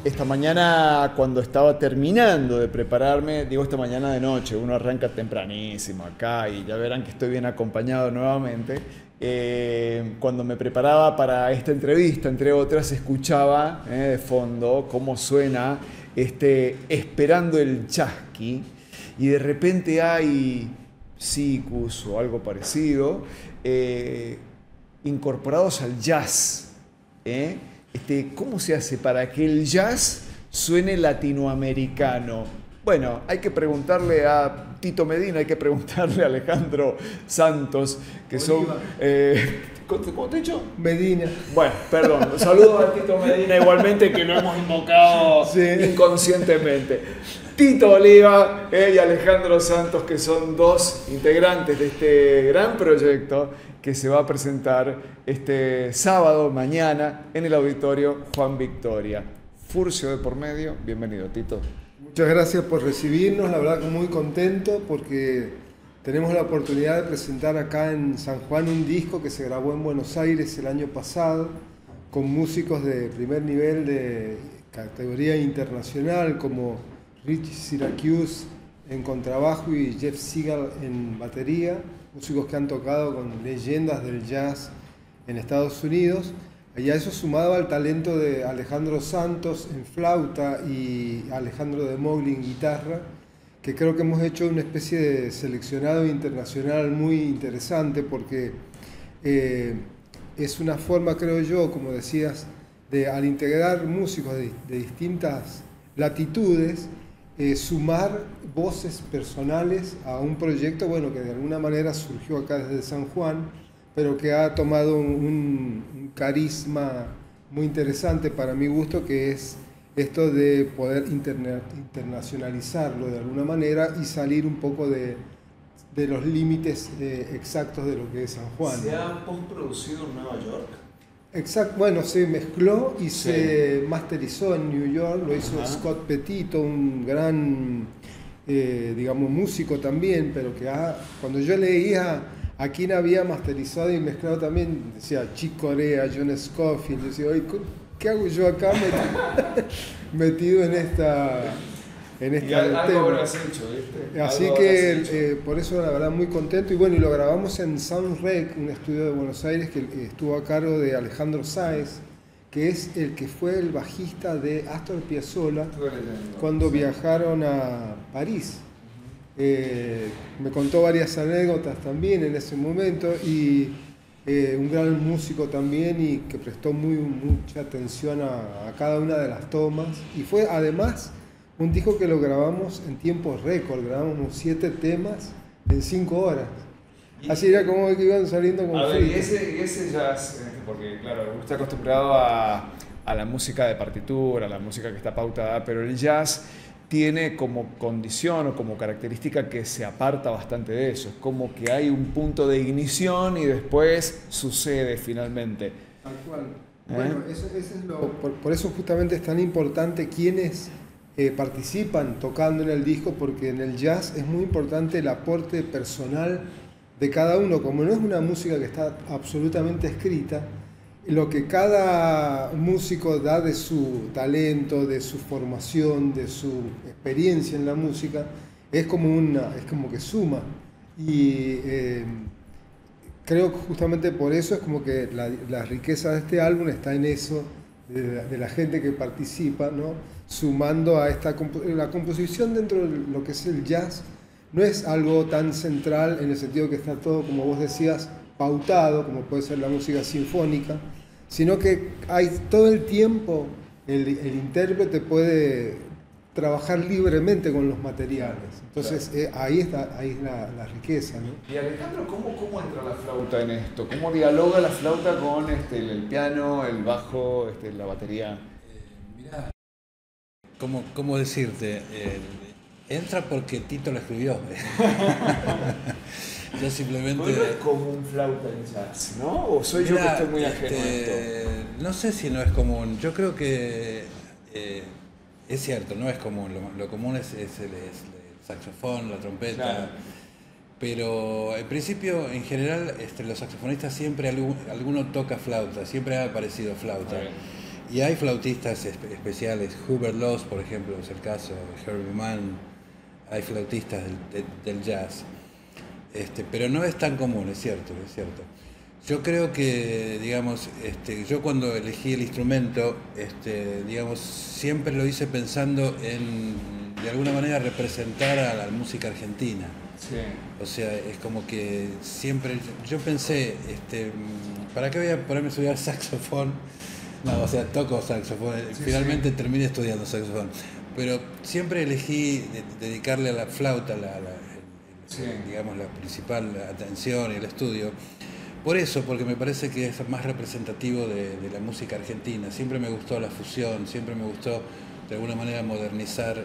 esta mañana cuando estaba terminando de prepararme, digo esta mañana de noche, uno arranca tempranísimo acá y ya verán que estoy bien acompañado nuevamente. Cuando me preparaba para esta entrevista, entre otras, escuchaba de fondo cómo suena Esperando el Chasqui, y de repente hay sikus o algo parecido incorporados al jazz. ¿Cómo se hace para que el jazz suene latinoamericano? Bueno, hay que preguntarle a Tito Medina, hay que preguntarle a Alejandro Santos, que son... ¿Cómo te he dicho? Medina. Bueno, perdón. Saludos a Tito Medina igualmente, que lo hemos invocado inconscientemente. Tito Oliva y Alejandro Santos, que son dos integrantes de este gran proyecto que se va a presentar este sábado, mañana, en el Auditorio Juan Victoria. Furcio de por medio. Bienvenido, Tito. Muchas gracias por recibirnos, la verdad que muy contento porque tenemos la oportunidad de presentar acá en San Juan un disco que se grabó en Buenos Aires el año pasado con músicos de primer nivel de categoría internacional como Rich Syracuse en contrabajo y Jeff Segal en batería, músicos que han tocado con leyendas del jazz en Estados Unidos. Y a eso sumado al talento de Alejandro Santos en flauta y Alejandro de Mogli en guitarra, que creo que hemos hecho una especie de seleccionado internacional muy interesante porque es una forma, creo yo, como decías, de al integrar músicos de distintas latitudes, sumar voces personales a un proyecto, bueno, que de alguna manera surgió acá desde San Juan, pero que ha tomado un carisma muy interesante para mi gusto, que es esto de poder internacionalizarlo de alguna manera y salir un poco de los límites exactos de lo que es San Juan. ¿Se ha postproducido en Nueva York? Exacto, bueno, se mezcló y se masterizó en New York, lo hizo Scott Petito, un gran, digamos, músico también, pero que cuando yo leía a quien había masterizado y mezclado también, decía Chick Corea, John Scofield, decía, oye, ¿qué hago yo acá metido en esta tema? Algo habrás hecho, ¿viste? Así que por eso la verdad muy contento, y bueno, y lo grabamos en Soundrec, un estudio de Buenos Aires que estuvo a cargo de Alejandro Sáez, que es el que fue el bajista de Astor Piazzolla cuando viajaron a París. Me contó varias anécdotas también en ese momento, y un gran músico también, y que prestó mucha atención a cada una de las tomas, y fue además un disco que lo grabamos en tiempo récord, grabamos 7 temas en 5 horas. Así era como que iban saliendo con y ese jazz, porque claro, uno está acostumbrado a la música de partitura, a la música que está pautada, pero el jazz tiene como condición o como característica que se aparta bastante de eso. Es como que hay un punto de ignición y después sucede finalmente. Tal cual. Bueno, eso es por eso justamente es tan importante quienes participan tocando en el disco, porque en el jazz es muy importante el aporte personal de cada uno. Como no es una música que está absolutamente escrita, lo que cada músico da de su talento, de su formación, de su experiencia en la música, es como que suma. Y creo que justamente por eso es como que la riqueza de este álbum está en eso, de la gente que participa, ¿no? Sumando a la composición dentro de lo que es el jazz. No es algo tan central en el sentido que está todo, como vos decías, pautado, como puede ser la música sinfónica, sino que hay todo el tiempo, el intérprete puede trabajar libremente con los materiales. Entonces claro, ahí es la riqueza, ¿no? Y Alejandro, ¿cómo entra la flauta en esto? ¿Cómo dialoga la flauta con el piano, el bajo, la batería? Mirá, ¿cómo decirte? Entra porque Tito lo escribió. Yo simplemente... No es común flauta en jazz, ¿no? ¿O soy yo que estoy muy ajeno a esto? No sé si no es común. Yo creo que es cierto, no es común. Lo común es el saxofón, la trompeta. Claro. Pero en principio, en general, los saxofonistas siempre alguno toca flauta, siempre ha aparecido flauta. Y hay flautistas especiales, Hubert Laws, por ejemplo, es el caso, Herbie Mann, hay flautistas del jazz. Pero no es tan común, es cierto, es cierto. Yo creo que, digamos, yo cuando elegí el instrumento, digamos, siempre lo hice pensando en, de alguna manera, representar a la música argentina. Sí. O sea, es como que siempre, yo pensé, ¿para qué voy a ponerme a estudiar saxofón? No, o sea, toco saxofón, Sí, finalmente sí. terminé estudiando saxofón, pero siempre elegí dedicarle a la flauta, Sí. digamos, la principal atención y el estudio. Por eso, porque me parece que es más representativo de la música argentina. Siempre me gustó la fusión, siempre me gustó de alguna manera modernizar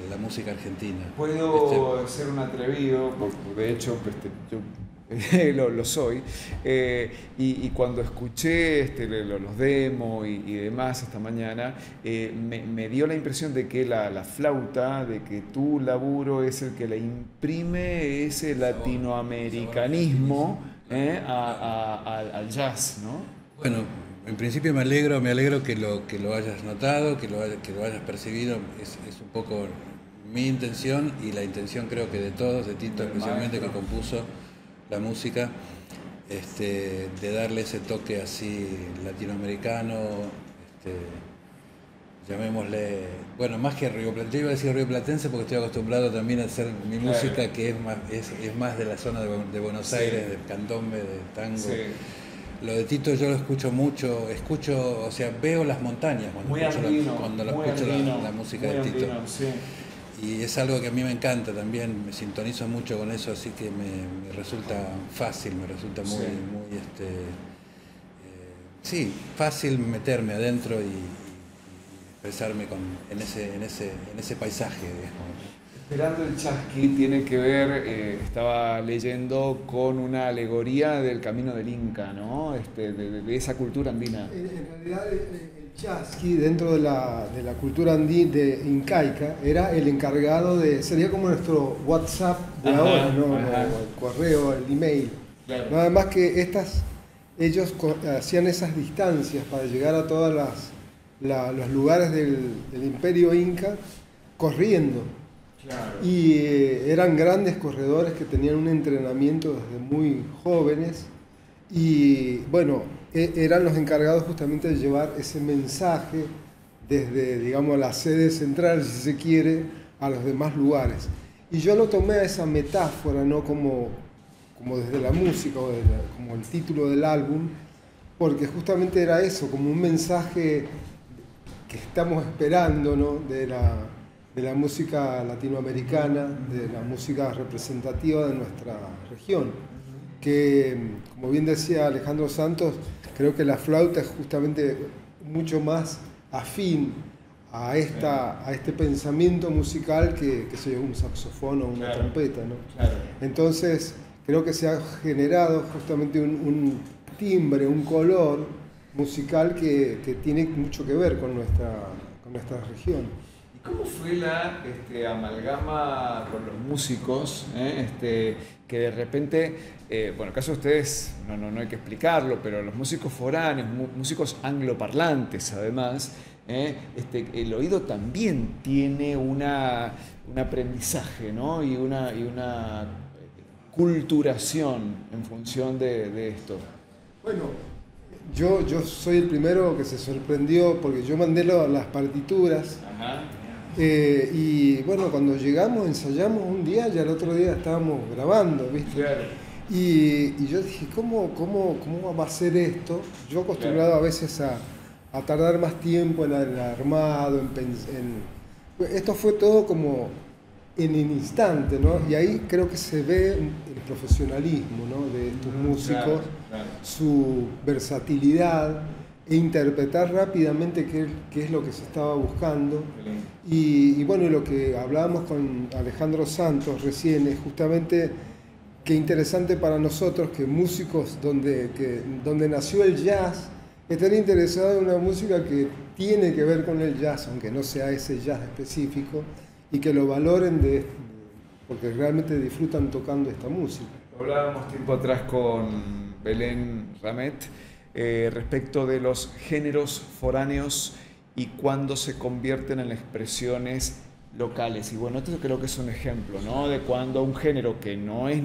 la música argentina. Puedo ser un atrevido, porque de hecho yo lo soy, y cuando escuché los demos y demás esta mañana, me dio la impresión de que la flauta, de que tu laburo es el que le imprime ese latinoamericanismo al jazz, ¿no? Bueno, en principio me alegro que lo hayas notado, que lo hayas percibido. Es un poco mi intención y la intención creo que de todos, de Tito especialmente, que compuso la música, de darle ese toque así latinoamericano, llamémosle, bueno, más que rioplatense, yo iba a decir rioplatense porque estoy acostumbrado también a hacer mi música que es más de la zona de Buenos Aires, del candombe, del tango. Sí. Lo de Tito yo lo escucho mucho, o sea, veo las montañas cuando escucho la música de Tito. Andino, sí. Y es algo que a mí me encanta también, me sintonizo mucho con eso, así que me resulta fácil, me resulta muy, sí, fácil meterme adentro y expresarme en ese paisaje, digamos. Esperando el Chasqui tiene que ver, estaba leyendo, con una alegoría del camino del Inca, ¿no? De esa cultura andina. En realidad el Chasqui, dentro de la cultura andina incaica, era el encargado sería como nuestro WhatsApp de ahora, ¿no? El correo, el email. Claro. Nada más que ellos hacían esas distancias para llegar a todos los lugares del Imperio Inca corriendo. Claro. Y eran grandes corredores que tenían un entrenamiento desde muy jóvenes y bueno, eran los encargados justamente de llevar ese mensaje desde, digamos, la sede central, si se quiere, a los demás lugares. Y yo lo tomé a esa metáfora, ¿no? Como desde la música, como el título del álbum, porque justamente era eso, como un mensaje que estamos esperando, ¿no? de la música latinoamericana, de la música representativa de nuestra región, que, como bien decía Alejandro Santos, creo que la flauta es justamente mucho más afín a este pensamiento musical que un saxofón o una trompeta, ¿no? Claro. Entonces, creo que se ha generado justamente un timbre, un color musical que tiene mucho que ver con nuestra región. ¿Cómo fue la amalgama con los músicos? Que de repente, bueno, en el caso de ustedes no hay que explicarlo, pero los músicos foráneos, músicos angloparlantes además, el oído también tiene un aprendizaje, ¿no? y una culturación en función de esto. Bueno, yo soy el primero que se sorprendió porque yo mandé las partituras. Ajá. Y bueno, cuando llegamos, ensayamos un día y al otro día estábamos grabando, ¿viste? Claro. Y yo dije, ¿cómo va a ser esto? Yo acostumbrado a veces a tardar más tiempo en el armado, esto fue todo como en el instante, ¿no? Y ahí creo que se ve el profesionalismo, ¿no? De estos músicos, claro. Su versatilidad, e interpretar rápidamente qué es lo que se estaba buscando. Y bueno, lo que hablábamos con Alejandro Santos recién es justamente qué interesante para nosotros que músicos donde nació el jazz están interesados en una música que tiene que ver con el jazz, aunque no sea ese jazz específico, y que lo valoren porque realmente disfrutan tocando esta música. Hablábamos tiempo atrás con Belén Ramet respecto de los géneros foráneos y cuándo se convierten en expresiones locales. Y bueno, esto creo que es un ejemplo, ¿no? De cuando un género que no es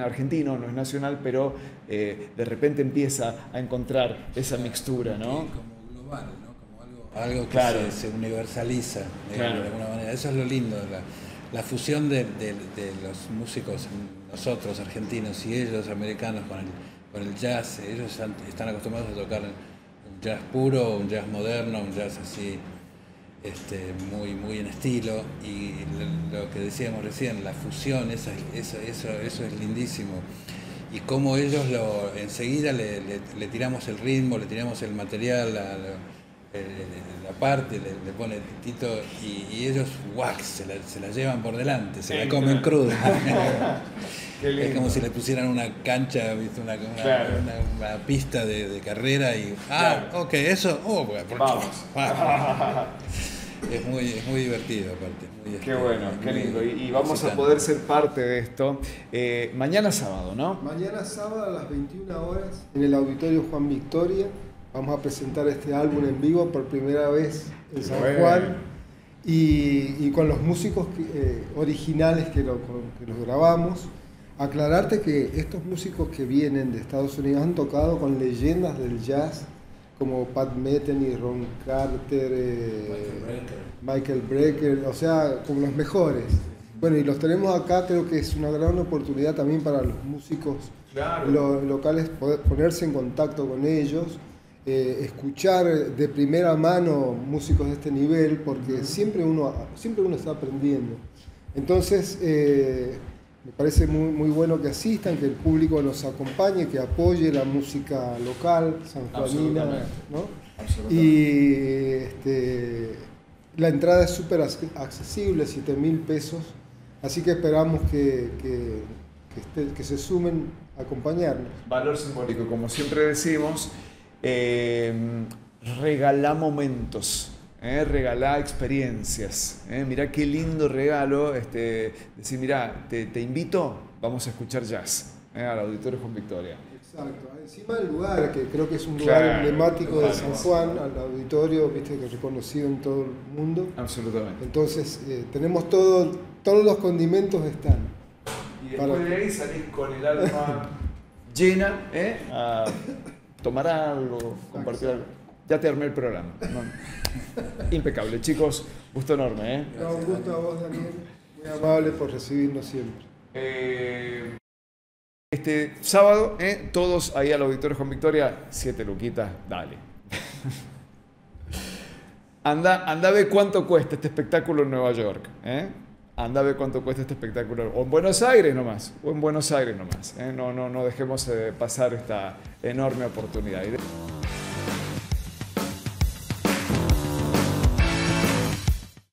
argentino, no es nacional, pero de repente empieza a encontrar esa mixtura, ¿no? Como global, ¿no? Como algo que claro, se universaliza, claro, de alguna manera. Eso es lo lindo, la fusión de los músicos, nosotros argentinos y ellos americanos con el jazz. Ellos están acostumbrados a tocar un jazz puro, un jazz moderno, un jazz así muy en estilo, y lo que decíamos recién, la fusión, eso es lindísimo. Y cómo ellos enseguida le tiramos el ritmo, le tiramos el material, la parte, le pone Tito, y ellos se la llevan por delante, se la comen cruda. Es como si le pusieran una cancha, ¿viste? Una pista de carrera y ok, eso, vamos. Es muy divertido aparte. Qué bueno, qué lindo. Y vamos a poder ser parte de esto. Mañana sábado, ¿no? Mañana sábado a las 21 horas en el Auditorio Juan Victoria vamos a presentar este álbum en vivo por primera vez en San Juan y con los músicos originales que los grabamos. Aclararte que estos músicos que vienen de Estados Unidos han tocado con leyendas del jazz como Pat Metheny, Ron Carter, Michael Brecker, o sea, como los mejores. Bueno, y los tenemos acá, creo que es una gran oportunidad también para los músicos locales poder ponerse en contacto con ellos, escuchar de primera mano músicos de este nivel, porque siempre uno está aprendiendo. Entonces, me parece muy bueno que asistan, que el público nos acompañe, que apoye la música local, sanjuanina, ¿no? Y la entrada es súper accesible, 7.000 pesos, así que esperamos que se sumen a acompañarnos. Valor simbólico, como siempre decimos, regalá momentos. Regalar experiencias. Mirá qué lindo regalo. Decir, mirá, te invito, vamos a escuchar jazz al Auditorio Juan Victoria. Exacto. Encima del lugar, que creo que es un lugar emblemático de San Juan, al auditorio, viste, que es reconocido en todo el mundo. Absolutamente. Entonces, tenemos todos los condimentos están. Y después de ahí salís con el alma llena, a tomar algo, compartir algo. Ya te armé el programa. ¿No? Impecable, chicos. Gusto enorme. Un gusto a vos, Daniel. Muy amable por recibirnos siempre. Este sábado, todos ahí al Auditorio Juan Victoria, 7 luquitas, dale. Anda a ver cuánto cuesta este espectáculo en Nueva York. Anda a ver cuánto cuesta este espectáculo. O en Buenos Aires nomás. No dejemos pasar esta enorme oportunidad.